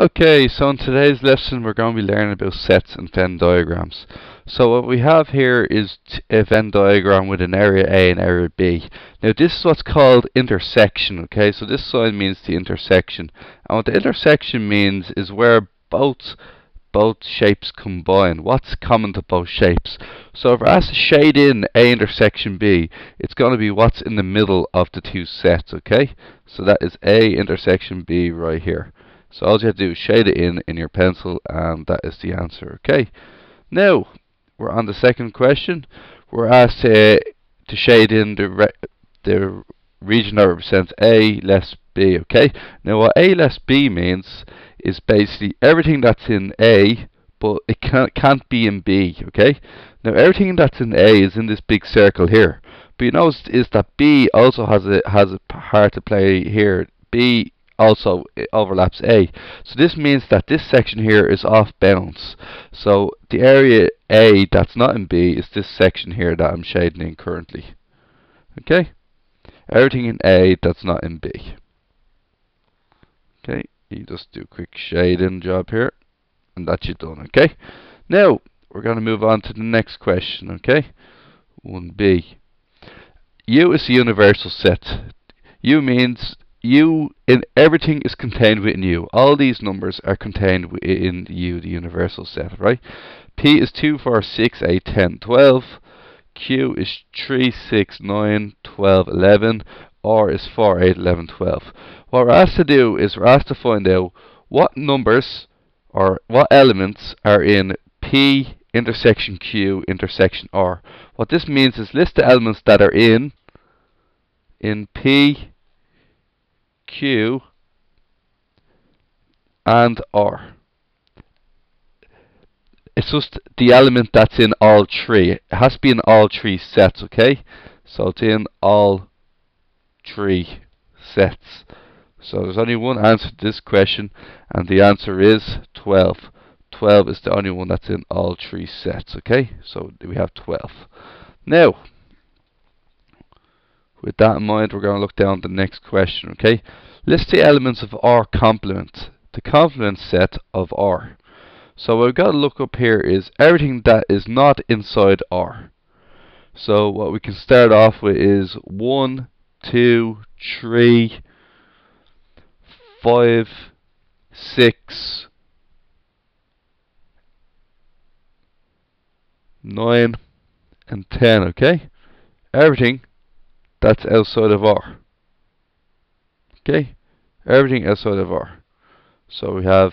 Okay, so in today's lesson we're going to be learning about sets and Venn diagrams. So what we have here is a Venn diagram with an area A and area B. Now this is what's called intersection, okay? So this sign means the intersection. And what the intersection means is where both shapes combine. What's common to both shapes? So if we're asked to shade in A intersection B, it's going to be what's in the middle of the two sets, okay? So that is A intersection B right here. So all you have to do is shade it in your pencil, and that is the answer. Okay. Now we're on the second question. We're asked to shade in the region that represents A less B. Okay. Now what A less B means is basically everything that's in A, but it can't be in B. Okay. Now everything that's in A is in this big circle here. But you notice is that B also has a part to play here. B also it overlaps A. So this means that this section here is off bounds. So the area A that's not in B is this section here that I'm shading in currently. Okay? Everything in A that's not in B. Okay, you just do a quick shading job here, and that's you done. Okay? Now, we're going to move on to the next question. Okay? 1B. U is the universal set. U means U in everything is contained within U. All these numbers are contained within U, the universal set, right? P is 2, 4, 6, 8, 10, 12. Q is 3, 6, 9, 12, 11. R is 4, 8, 11, 12. What we're asked to do is we're asked to find out what numbers or what elements are in P intersection Q intersection R. What this means is list the elements that are in P, Q, and R. It's just the element that's in all three. It has to be in all three sets, okay? So it's in all three sets. So there's only one answer to this question, and the answer is 12. 12 is the only one that's in all three sets, okay? So we have 12. Now, with that in mind, we're going to look down the next question, okay? List the elements of R complement, the complement set of R. So what we've got to look up here is everything that is not inside R. So what we can start off with is 1, 2, 3, 5, 6, 9, and 10, okay? Everything that's outside of R. Okay? Everything outside of R. So we have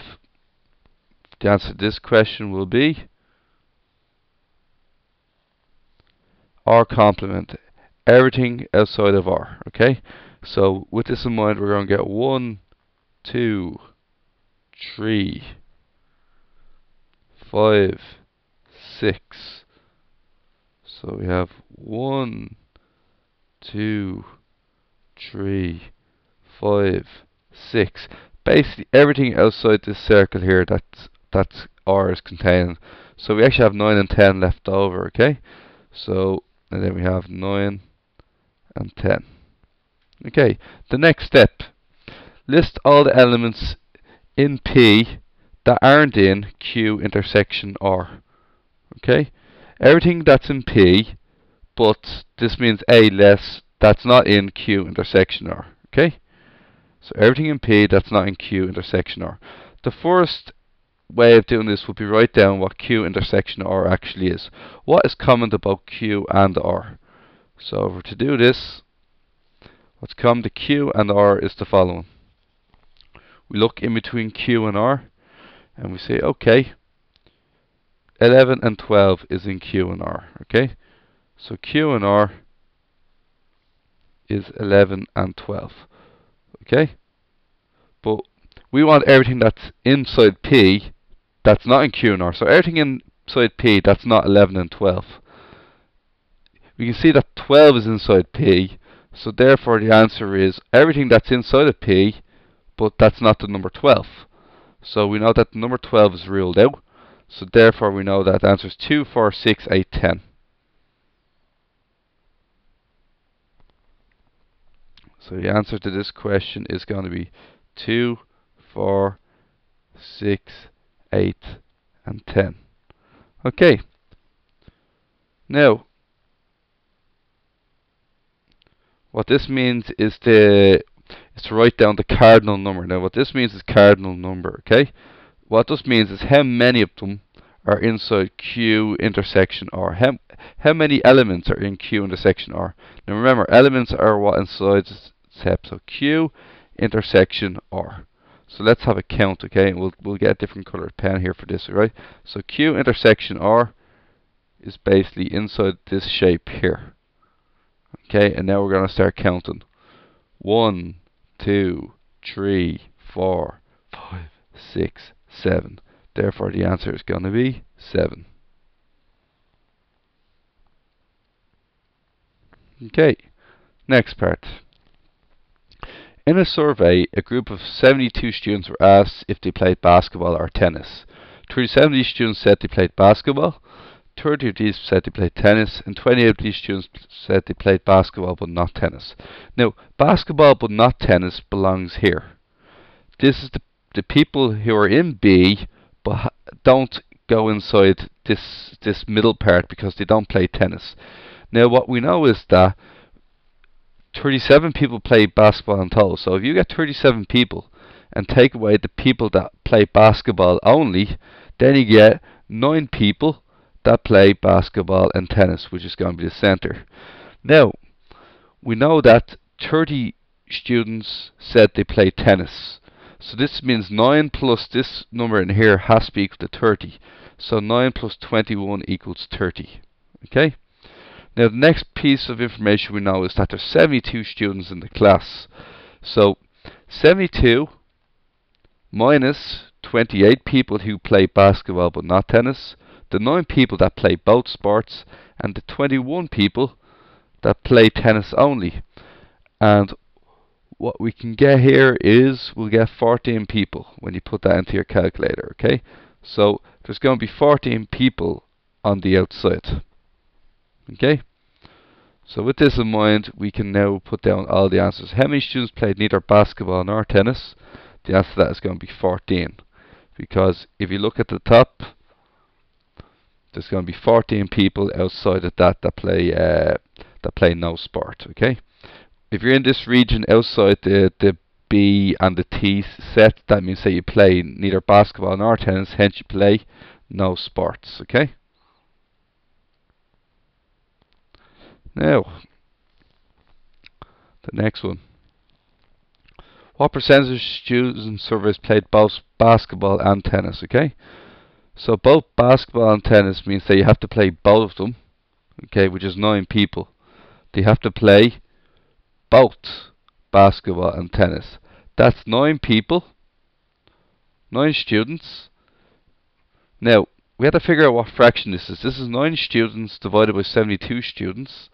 the answer to this question will be R complement. Everything outside of R. Okay? So with this in mind, we're going to get 1, 2, 3, 5, 6. So we have 1, 2, 3, 5, 6. Basically everything outside this circle here that's R is containing. So we actually have 9 and 10 left over, okay? So and then we have 9 and 10. Okay, the next step. List all the elements in P that aren't in Q intersection R. Okay? Everything that's in P, but this means A less, that's not in Q intersection R. Okay? So everything in P that's not in Q intersection R. The first way of doing this would be write down what Q intersection R actually is. What is common to both Q and R? So if we're to do this, what's common to Q and R is the following. We look in between Q and R and we say, okay, 11 and 12 is in Q and R. Okay? So Q and R is 11 and 12. Okay? But we want everything that's inside P that's not in Q and R. So everything inside P that's not 11 and 12. We can see that 12 is inside P, so therefore the answer is everything that's inside of P, but that's not the number 12. So we know that the number 12 is ruled out, so therefore we know that the answer is 2, 4, 6, 8, 10. So the answer to this question is going to be 2, 4, 6, 8, and 10. Okay, now what this means is to write down the cardinal number. Now what this means is cardinal number, okay? What this means is how many of them are inside Q intersection R. How many elements are in Q intersection R? Now remember, elements are what inside step. So Q intersection R. So let's have a count, okay? And we'll get a different colored pen here for this, right? So Q intersection R is basically inside this shape here. Okay, and now we're going to start counting. 1, 2, 3, 4, 5, 6, 7. Therefore, the answer is going to be 7. Okay, next part. In a survey, a group of 72 students were asked if they played basketball or tennis. 37 of these students said they played basketball, 30 of these said they played tennis, and 28 of these students said they played basketball but not tennis. Now, basketball but not tennis belongs here. This is the people who are in B but don't go inside this middle part because they don't play tennis. Now, what we know is that 37 people play basketball in total. So if you get 37 people and take away the people that play basketball only, then you get 9 people that play basketball and tennis, which is going to be the center. Now, we know that 30 students said they play tennis. So this means 9 plus this number in here has to be equal to 30. So 9 plus 21 equals 30. Okay? Now the next piece of information we know is that there's 72 students in the class. So 72 minus 28 people who play basketball but not tennis, the 9 people that play both sports, and the 21 people that play tennis only. And what we can get here is we'll get 14 people when you put that into your calculator, okay? So there's going to be 14 people on the outside. Okay? So with this in mind, we can now put down all the answers. How many students played neither basketball nor tennis? The answer to that is going to be 14. Because if you look at the top, there's going to be 14 people outside of that play no sport. Okay? If you're in this region outside the B and the T set, that means that you play neither basketball nor tennis, hence you play no sports. Okay? Now, the next one. What percentage of students surveys played both basketball and tennis? Okay? So both basketball and tennis means that you have to play both of them. Okay, which is 9 people. They have to play both basketball and tennis. That's 9 people, 9 students. Now, we have to figure out what fraction this is. This is 9 students divided by 72 students.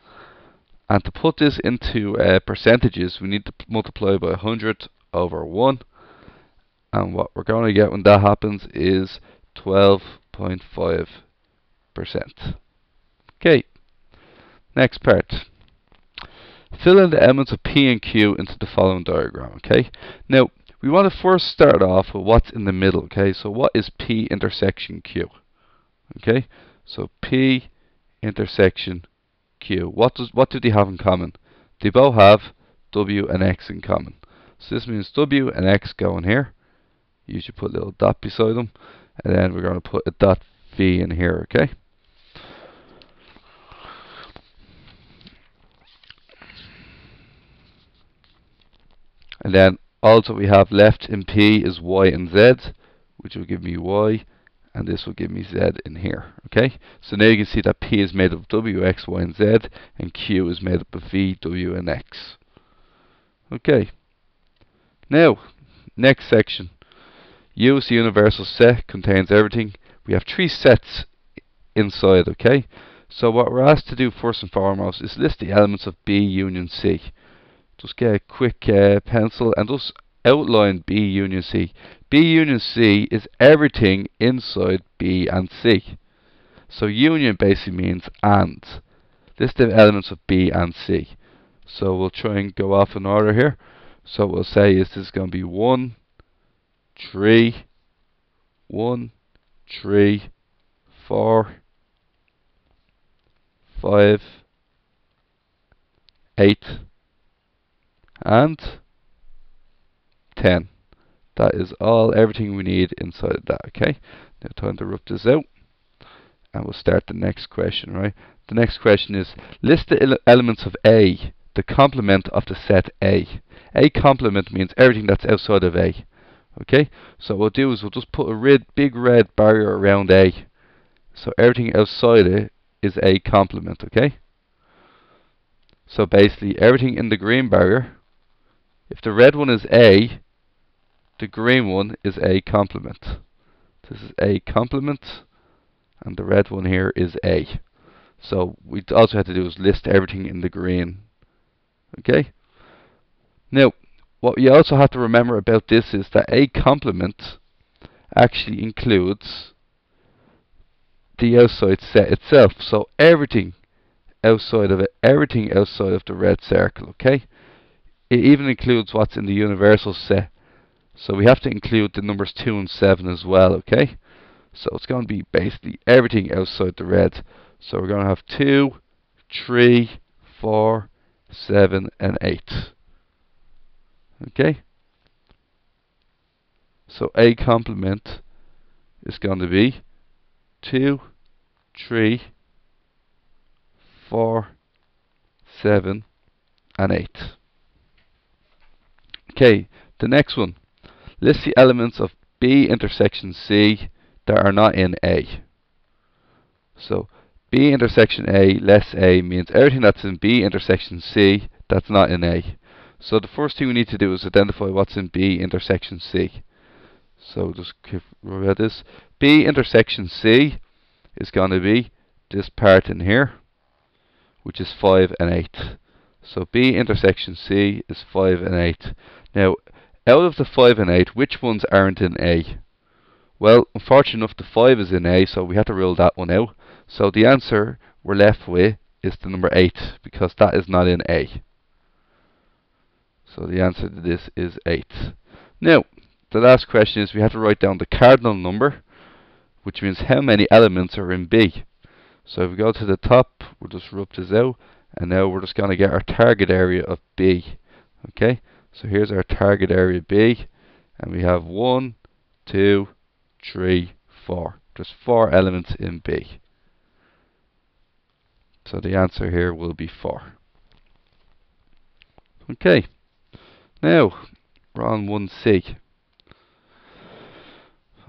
And to put this into percentages, we need to multiply by 100 over 1. And what we're going to get when that happens is 12.5%. Okay, next part. Fill in the elements of P and Q into the following diagram, okay? Now, we want to first start off with what's in the middle, okay? So what is P intersection Q? Okay, so P intersection Q. What do they have in common? They both have W and X in common. So this means W and X go in here. You should put a little dot beside them. And then we're going to put a dot V in here, okay? And then all that we have left in P is Y and Z, which will give me Y, and this will give me Z in here, okay? So now you can see that P is made up of W, X, Y, and Z, and Q is made up of V, W, and X. Okay. Now, next section. U is the universal set, contains everything. We have 3 sets inside, okay? So what we're asked to do first and foremost is list the elements of B union C. Just get a quick pencil and just outline B union C. B union C is everything inside B and C. So union basically means and. List the elements of B and C. So we'll try and go off in order here. So we'll say this is going to be 1, 3, 1, 3, 4, 5, 8, and 10. That is everything we need inside of that, okay? Now time to rub this out, and we'll start the next question, right? The next question is, list the elements of A, the complement of the set A. A complement means everything that's outside of A, okay? So what we'll do is we'll just put a big red barrier around A. So everything outside it is A complement, okay? So basically everything in the green barrier, if the red one is A, the green one is A complement. This is A complement, and the red one here is A. So we also have to do is list everything in the green. Okay? Now, what you also have to remember about this is that A complement actually includes the outside set itself. So everything outside of it, everything outside of the red circle, okay? It even includes what's in the universal set. So we have to include the numbers 2 and 7 as well, okay? So it's going to be basically everything outside the red. So we're going to have 2, 3, 4, 7, and 8. Okay? So A complement is going to be 2, 3, 4, 7, and 8. Okay, the next one. List the elements of B intersection C that are not in A. So B intersection A less A means everything that's in B intersection C that's not in A. So the first thing we need to do is identify what's in B intersection C. So just remember this. B intersection C is going to be this part in here, which is 5 and 8. So B intersection C is 5 and 8. Now, out of the 5 and 8, which ones aren't in A? Well, unfortunately enough, the 5 is in A, so we have to rule that one out. So the answer we're left with is the number 8, because that is not in A. So the answer to this is 8. Now, the last question is we have to write down the cardinal number, which means how many elements are in B. So if we go to the top, we'll just rub this out, and now we're just going to get our target area of B. Okay, so here's our target area B, and we have 1, 2, 3, 4. There's 4 elements in B. So the answer here will be 4. Okay, now we're on 1C.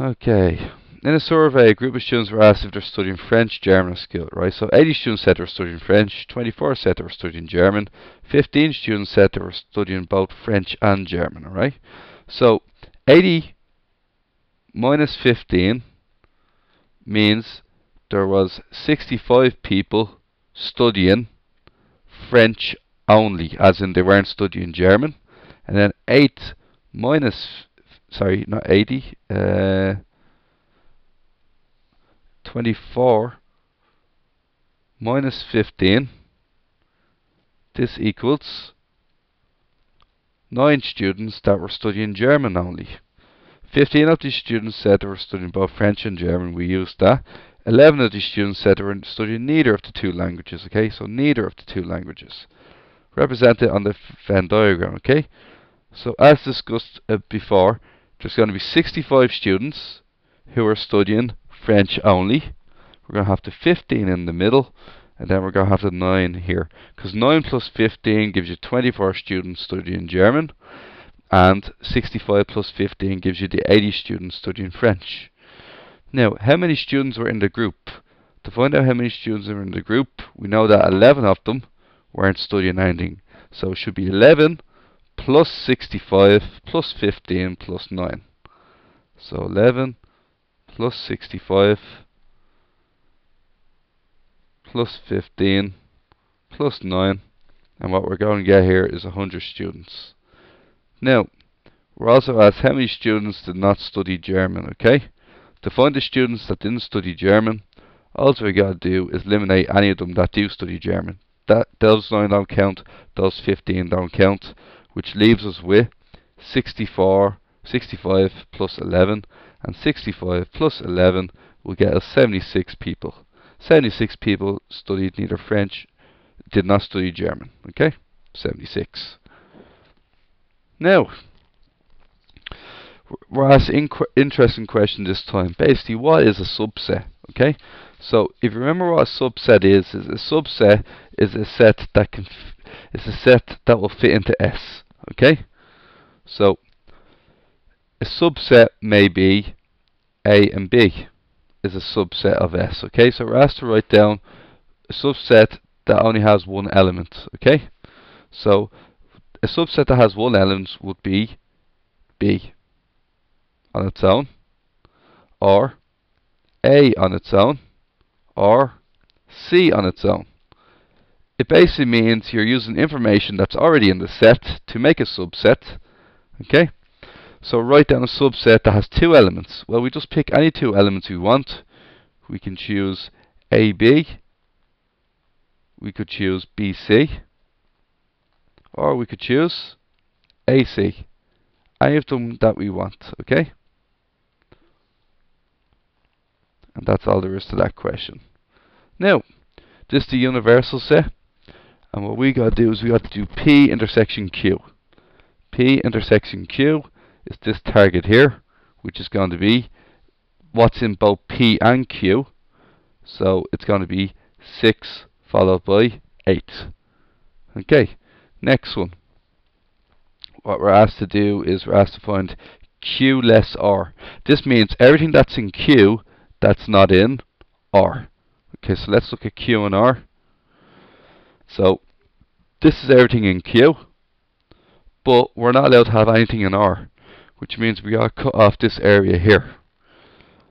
Okay, in a survey, a group of students were asked if they're studying French, German, or skill, right? So 80 students said they were studying French, 24 said they were studying German, 15 students said they were studying both French and German, alright? So 80 minus 15 means there was 65 people studying French only, as in they weren't studying German. And then 8 minus, sorry, not 80, 24 minus 15, this equals 9 students that were studying German only. 15 of these students said they were studying both French and German, we used that. 11 of these students said they were studying neither of the two languages, okay? So neither of the two languages. Represented on the Venn diagram, okay? So as discussed before, there's going to be 65 students who are studying French only. We're going to have the 15 in the middle, and then we're going to have the 9 here. Because 9 plus 15 gives you 24 students studying German, and 65 plus 15 gives you the 80 students studying French. Now, how many students were in the group? To find out how many students are in the group, we know that 11 of them weren't studying anything. So it should be 11 plus 65 plus 15 plus 9. So 11 plus 65 plus 15 plus 9, and what we're going to get here is 100 students. Now, we're also asked how many students did not study German, okay? To find the students that didn't study German, all we got to do is eliminate any of them that do study German. Those 9 don't count, those 15 don't count, which leaves us with 65 plus 11, and 65 plus 11 will get us 76 people. 76 people studied neither French, did not study German. Okay, 76. Now, we're asked an interesting question this time. Basically, what is a subset? Okay, so if you remember what a subset is a subset is a set that will fit into S. Okay, so a subset may be A and B is a subset of S. Okay, so we're asked to write down a subset that only has one element. Okay, so a subset that has one element would be B on its own, or A on its own, or C on its own. It basically means you're using information that's already in the set to make a subset. Okay, so write down a subset that has two elements. Well, we just pick any two elements we want. We can choose AB, we could choose BC, or we could choose AC. Any of them that we want. Okay, and that's all there is to that question. Now, this is the universal set, and what we got to do is we got to do P intersection Q. P intersection Q is this target here, which is going to be what's in both P and Q. So it's going to be 6 followed by 8. Okay, next one. What we're asked to do is we're asked to find Q less R. This means everything that's in Q that's not in R. Okay, so let's look at Q and R. So this is everything in Q, but we're not allowed to have anything in R, which means we got to cut off this area here.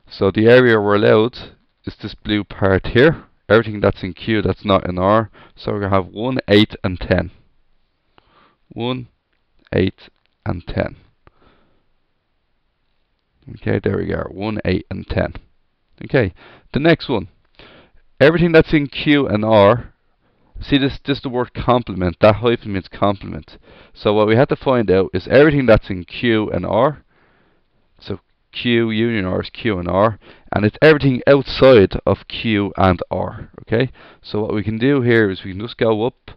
So the area we're allowed is this blue part here. Everything that's in Q that's not in R. So we're going to have 1, 8, and 10. 1, 8, and 10. Okay, there we go. 1, 8, and 10. Okay, the next one. Everything that's in Q and R. See, this is the word complement. That hyphen means complement. So what we have to find out is everything that's in Q and R. So Q union R is Q and R, and it's everything outside of Q and R. Okay, so what we can do here is we can just go up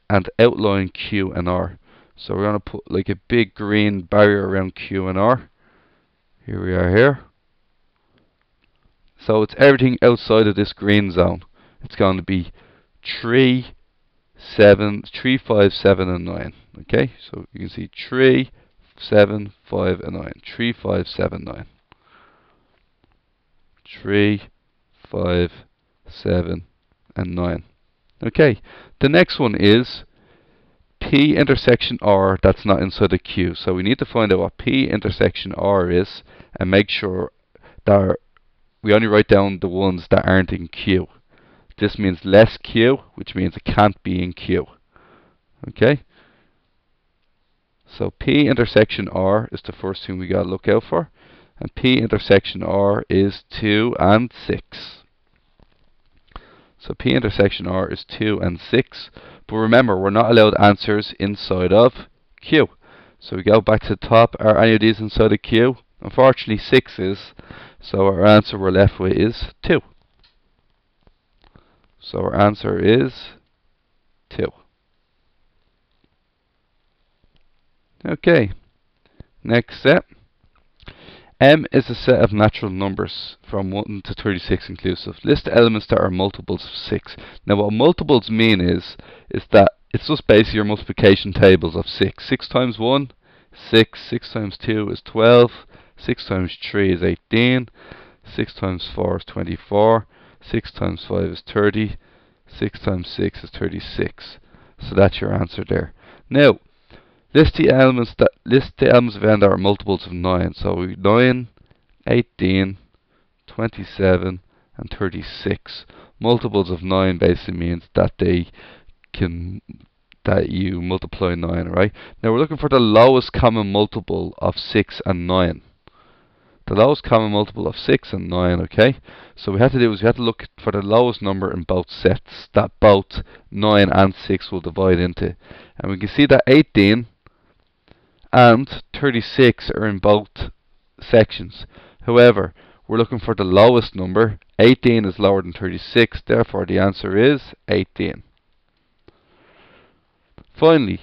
and outline Q and R. So we're going to put like a big green barrier around Q and R. Here we are here. So it's everything outside of this green zone. It's going to be 3, 5, 7, and 9. Okay, so you can see 3, 7, 5, and 9. 3, 5, 7, 9. 3, 5, 7, and 9. Okay, the next one is P intersection R that's not inside the Q. So we need to find out what P intersection R is and make sure that we only write down the ones that aren't in Q. This means less Q, which means it can't be in Q. Okay? So P intersection R is the first thing we got to look out for. And P intersection R is 2 and 6. So P intersection R is 2 and 6. But remember, we're not allowed answers inside of Q. So we go back to the top. Are any of these inside of Q? Unfortunately, 6 is. So our answer we're left with is 2. So our answer is 2. Okay, next set. M is a set of natural numbers from 1 to 36 inclusive. List the elements that are multiples of 6. Now what multiples mean is that it's just basically your multiplication tables of 6. 6 times 1, 6. 6 times 2 is 12. 6 times 3 is 18. 6 times 4 is 24. 6 times 5 is 30. 6 times 6 is 36. So that's your answer there. Now, list the elements of n that are multiples of 9. So 9, 18, 27, and 36. Multiples of 9 basically means that you multiply 9, right? Now we're looking for the lowest common multiple of 6 and 9. The lowest common multiple of 6 and 9, okay? So what we have to do is we have to look for the lowest number in both sets that both 9 and 6 will divide into. And we can see that 18 and 36 are in both sections. However, we're looking for the lowest number. 18 is lower than 36, therefore the answer is 18. Finally,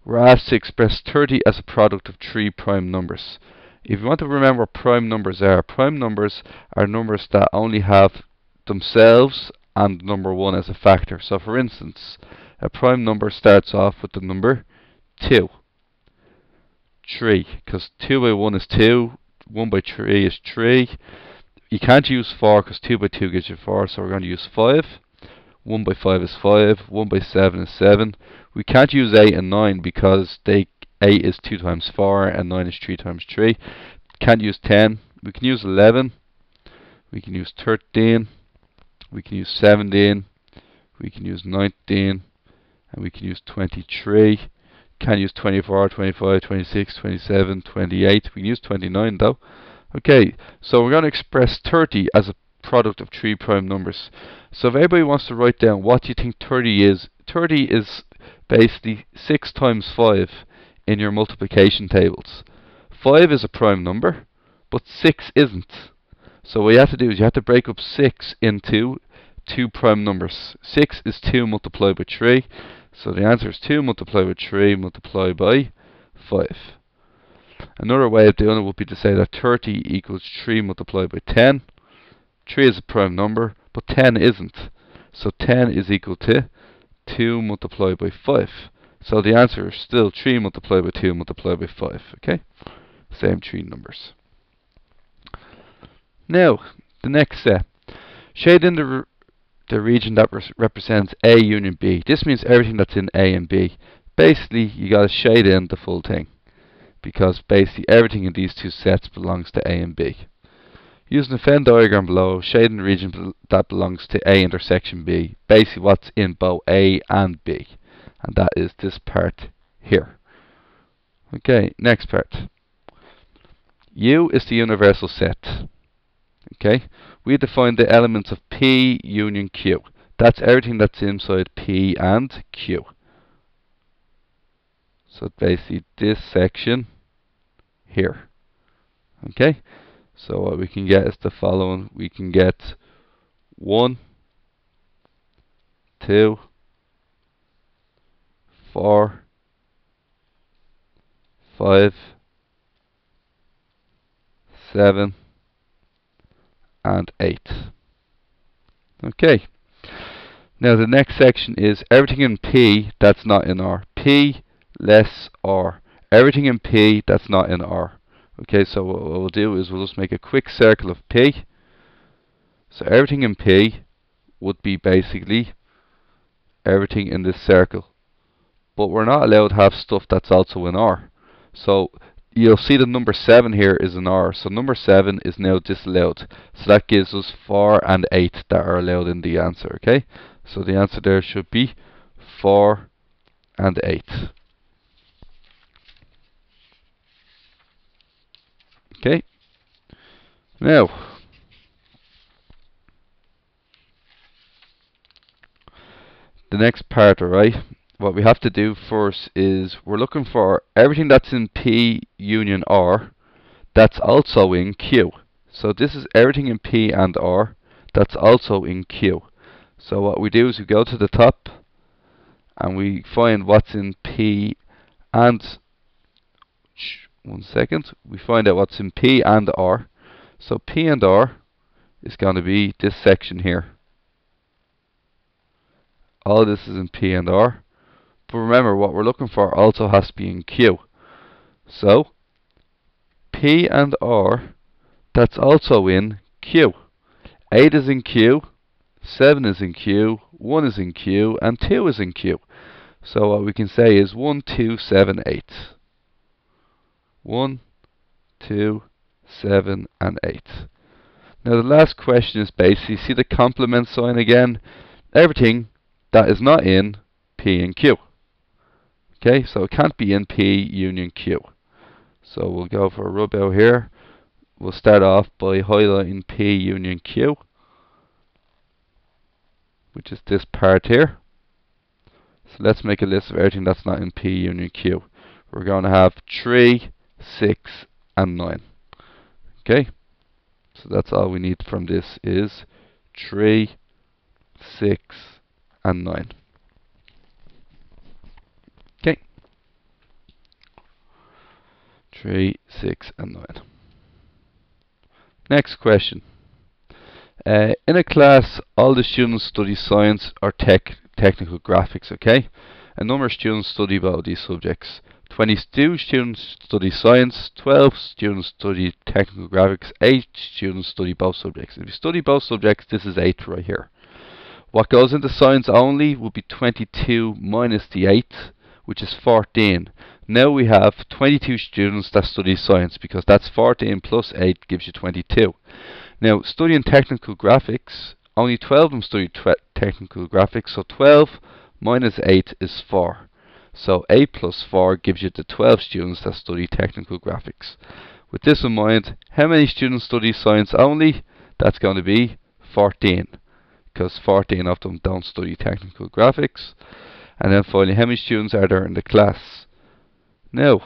we're asked to express 30 as a product of three prime numbers. If you want to remember what prime numbers are numbers that only have themselves and number 1 as a factor. So for instance, a prime number starts off with the number 2. 3, because 2 by 1 is 2, 1 by 3 is 3. You can't use 4 because 2 by 2 gives you 4, so we're going to use 5. 1 by 5 is 5, 1 by 7 is 7. We can't use 8 and 9 because 8 is 2 times 4 and 9 is 3 times 3. Can't use 10. We can use 11. We can use 13. We can use 17. We can use 19. And we can use 23. Can't use 24, 25, 26, 27, 28. We can use 29 though. Okay, so we're going to express 30 as a product of three prime numbers. So if everybody wants to write down what do you think 30 is basically 6 times 5 in your multiplication tables. 5 is a prime number, but 6 isn't. So what you have to do is you have to break up 6 into two prime numbers. 6 is 2 multiplied by 3. So the answer is 2 multiplied by 3 multiplied by 5. Another way of doing it would be to say that 30 equals 3 multiplied by 10. 3 is a prime number, but 10 isn't. So 10 is equal to 2 multiplied by 5. So the answer is still 3 multiplied by 2 multiplied by 5. Okay? Same three numbers. Now, the next step. Shade in the region that represents A union B. This means everything that's in A and B. Basically, you got to shade in the full thing, because basically everything in these two sets belongs to A and B. Using the Venn diagram below, shade in the region that belongs to A intersection B. Basically what's in both A and B. And that is this part here. Okay, next part. U is the universal set. Okay, we define the elements of P union Q. That's everything that's inside P and Q. So basically this section here. Okay, so what we can get is the following. We can get 1, 2, 4, 5, 7, and 8. Okay. Now the next section is everything in P that's not in R. P less R. Everything in P that's not in R. Okay, so what we'll do is we'll just make a quick circle of P. So everything in P would be basically everything in this circle. But we're not allowed to have stuff that's also in R. So you'll see the number 7 here is in R. So number 7 is now disallowed. So that gives us 4 and 8 that are allowed in the answer. Okay, so the answer there should be 4 and 8. Okay, now the next part, alright, what we have to do first is we're looking for everything that's in P union R that's also in Q. So this is everything in P and R that's also in Q. So what we do is we go to the top and we find what's in P and we find out what's in P and R. So P and R is going to be this section here. All this is in P and R. But remember, what we're looking for also has to be in Q. So P and R, that's also in Q. 8 is in Q, 7 is in Q, 1 is in Q, and 2 is in Q. So what we can say is 1, 2, 7, 8. 1, 2, 7, and 8. Now the last question is basically, see the complement sign again? Everything that is not in P and Q. Okay, so it can't be in P union Q. So we'll go for a rub out here. We'll start off by highlighting P union Q, which is this part here. So let's make a list of everything that's not in P union Q. We're going to have 3, 6, and 9. Okay, So that's all we need from this is 3, 6, and 9. Okay. 3, 6, and 9. Next question. In a class, all the students study science or technical graphics, okay? A number of students study both these subjects. 22 students study science, 12 students study technical graphics, 8 students study both subjects. If you study both subjects, this is 8 right here. What goes into science only would be 22 minus the 8, which is 14. Now we have 22 students that study science, because that's 14 plus 8 gives you 22. Now, studying technical graphics, only 12 of them study technical graphics, so 12 minus 8 is 4. So 8 plus 4 gives you the 12 students that study technical graphics. With this in mind, how many students study science only? That's going to be 14, because 14 of them don't study technical graphics. And then finally, how many students are there in the class? Now,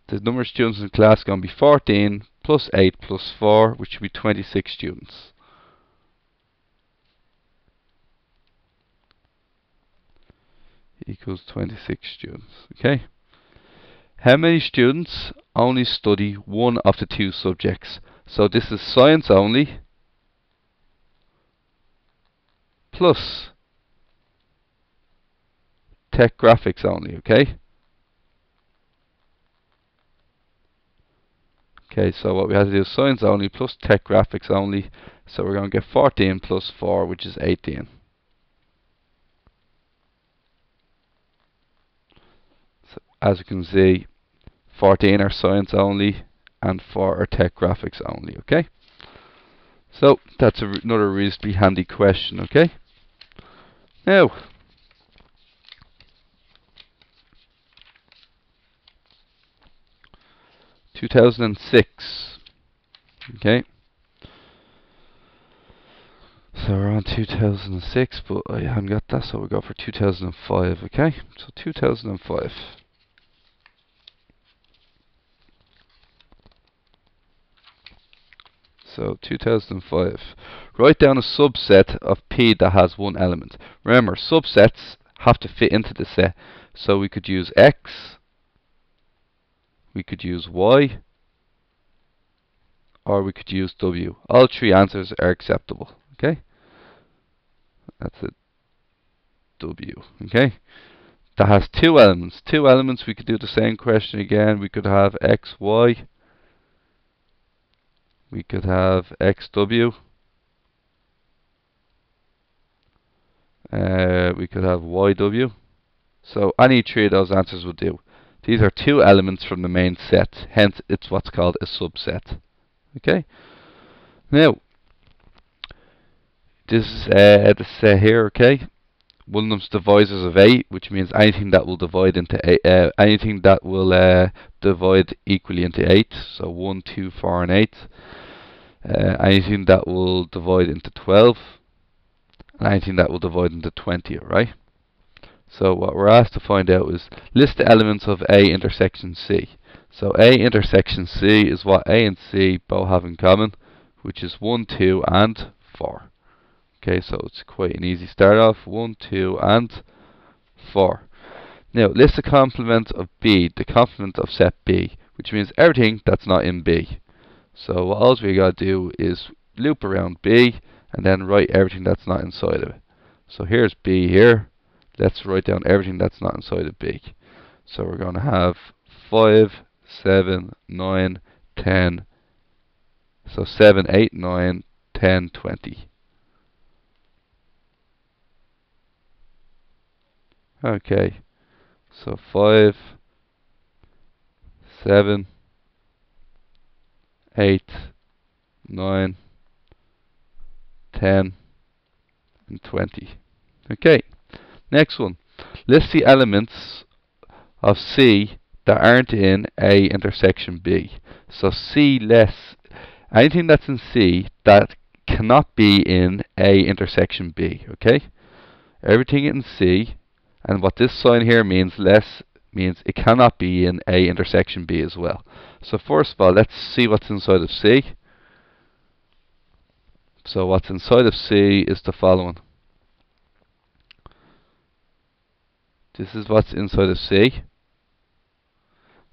the number of students in the class is going to be 14 plus 8 plus 4, which would be 26 students. Equals 26 students. Okay. How many students only study one of the two subjects? So this is science only plus tech graphics only, okay? Okay, so what we have to do is science only plus tech graphics only. So we're going to get 14 plus 4, which is 18. So as you can see, 14 are science only and 4 are tech graphics only, okay? So that's another reasonably handy question, okay? Now, (2006). Okay. So we're on 2006, but I haven't got that, so we'll go for 2005, okay? So 2005. So 2005. Write down a subset of P that has one element. Remember, subsets have to fit into the set. So we could use X, we could use Y, or we could use W. All three answers are acceptable. Okay? That's it. W. Okay? That has two elements. Two elements, we could do the same question again. We could have X, Y. We could have X, W. We could have Y, W. So any three of those answers would do. These are two elements from the main set. Hence, it's what's called a subset. Okay? Now, this is the set here, okay? One of them's divisors of 8, which means anything that will divide into 8, anything that will divide equally into 8. So 1, 2, 4, and 8. Anything that will divide into 12, and anything that will divide into 20, right? So what we're asked to find out is list the elements of A intersection C. So A intersection C is what A and C both have in common, which is 1, 2, and 4. Okay, so it's quite an easy start off. 1, 2, and 4. Now, list the complement of B, the complement of set B, which means everything that's not in B. So what else we got to do is loop around B and then write everything that's not inside of it. So here's B here. Let's write down everything that's not inside of B. So we're going to have 5, 7, 9, 10. So 7, 8, 9, 10, 20. Okay. So 5, 7, 8, 9, 10, and 20. Okay. Next one. List the elements of C that aren't in A intersection B. So C less anything that's in C that cannot be in A intersection B. Okay? Everything in C, and what this sign here means, less, means it cannot be in A intersection B as well. So first of all, let's see what's inside of C. So what's inside of C is the following. This is what's inside of C.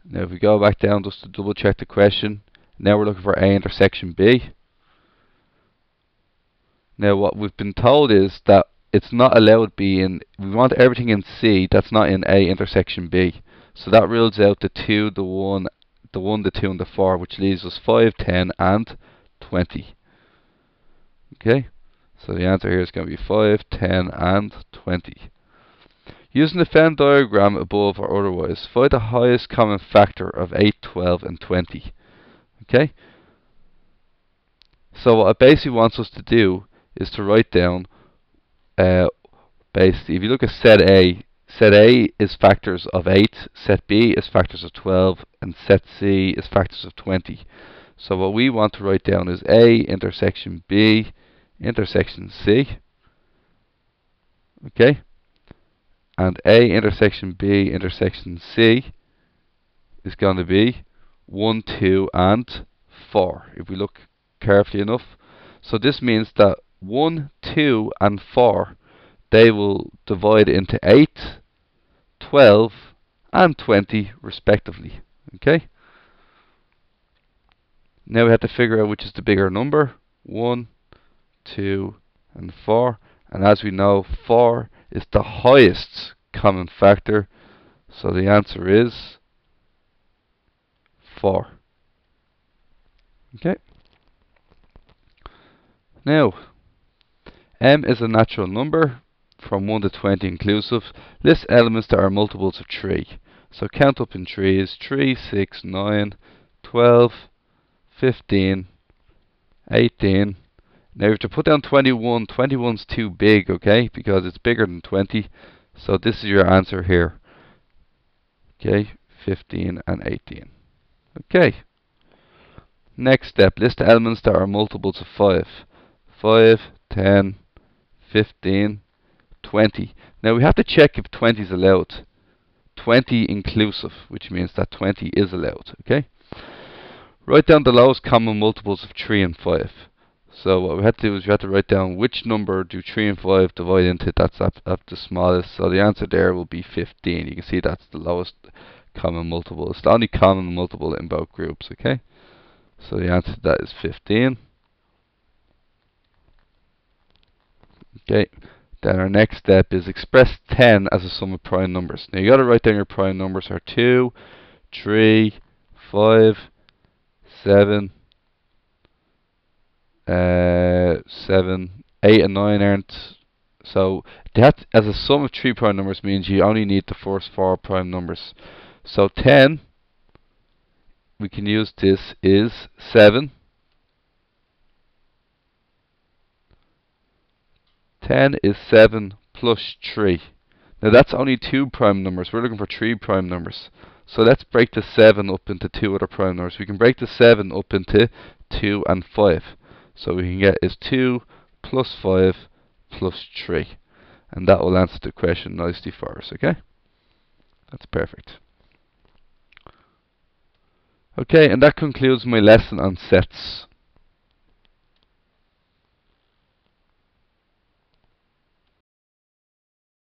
Now if we go back down just to double check the question, now we're looking for A intersection B. Now what we've been told is that it's not allowed to be in, we want everything in C that's not in A intersection B. So that rules out the 2, the 1, the 1, the 2 and the 4, which leaves us 5, 10 and 20. Okay, so the answer here is going to be 5, 10 and 20. Using the Venn diagram above or otherwise, find the highest common factor of 8, 12 and 20. Okay, so what it basically wants us to do is to write down, basically, if you look at set A is factors of 8, set B is factors of 12, and set C is factors of 20. So what we want to write down is A intersection B intersection C. Okay, and A intersection B intersection C is going to be 1, 2 and 4 if we look carefully enough. So this means that 1, 2 and 4, they will divide into 8, 12 and 20 respectively. Okay, now we have to figure out which is the bigger number, 1, 2 and 4, and as we know 4 is the highest common factor, so the answer is 4. Okay, now M is a natural number from 1 to 20 inclusive. List elements that are multiples of 3. So count up in 3 is 3, 6, 9, 12, 15, 18. Now you have to put down 21. 21's too big, okay, because it's bigger than 20. So this is your answer here. Okay, 15 and 18. Okay. Next step, list the elements that are multiples of 5. 5, 10, 15, 20. Now we have to check if 20 is allowed. 20 inclusive, which means that 20 is allowed. Okay. Write down the lowest common multiples of 3 and 5. So what we had to do is we had to write down which number do 3 and 5 divide into. That's up the smallest. So the answer there will be 15. You can see that's the lowest common multiple. It's the only common multiple in both groups. Okay. So the answer to that is 15. Okay. Then our next step is express 10 as a sum of prime numbers. Now you got to write down your prime numbers are 2, 3, 5, 7, 7, 8 and 9 aren't. So that as a sum of 3 prime numbers means you only need the first 4 prime numbers. So 10, we can use this is 7. 10 is 7 plus 3. Now that's only 2 prime numbers. We're looking for 3 prime numbers. So let's break the 7 up into 2 other prime numbers. We can break the 7 up into 2 and 5. So we can get is 2 plus 5 plus 3. And that will answer the question nicely for us, okay? That's perfect. Okay, and that concludes my lesson on sets.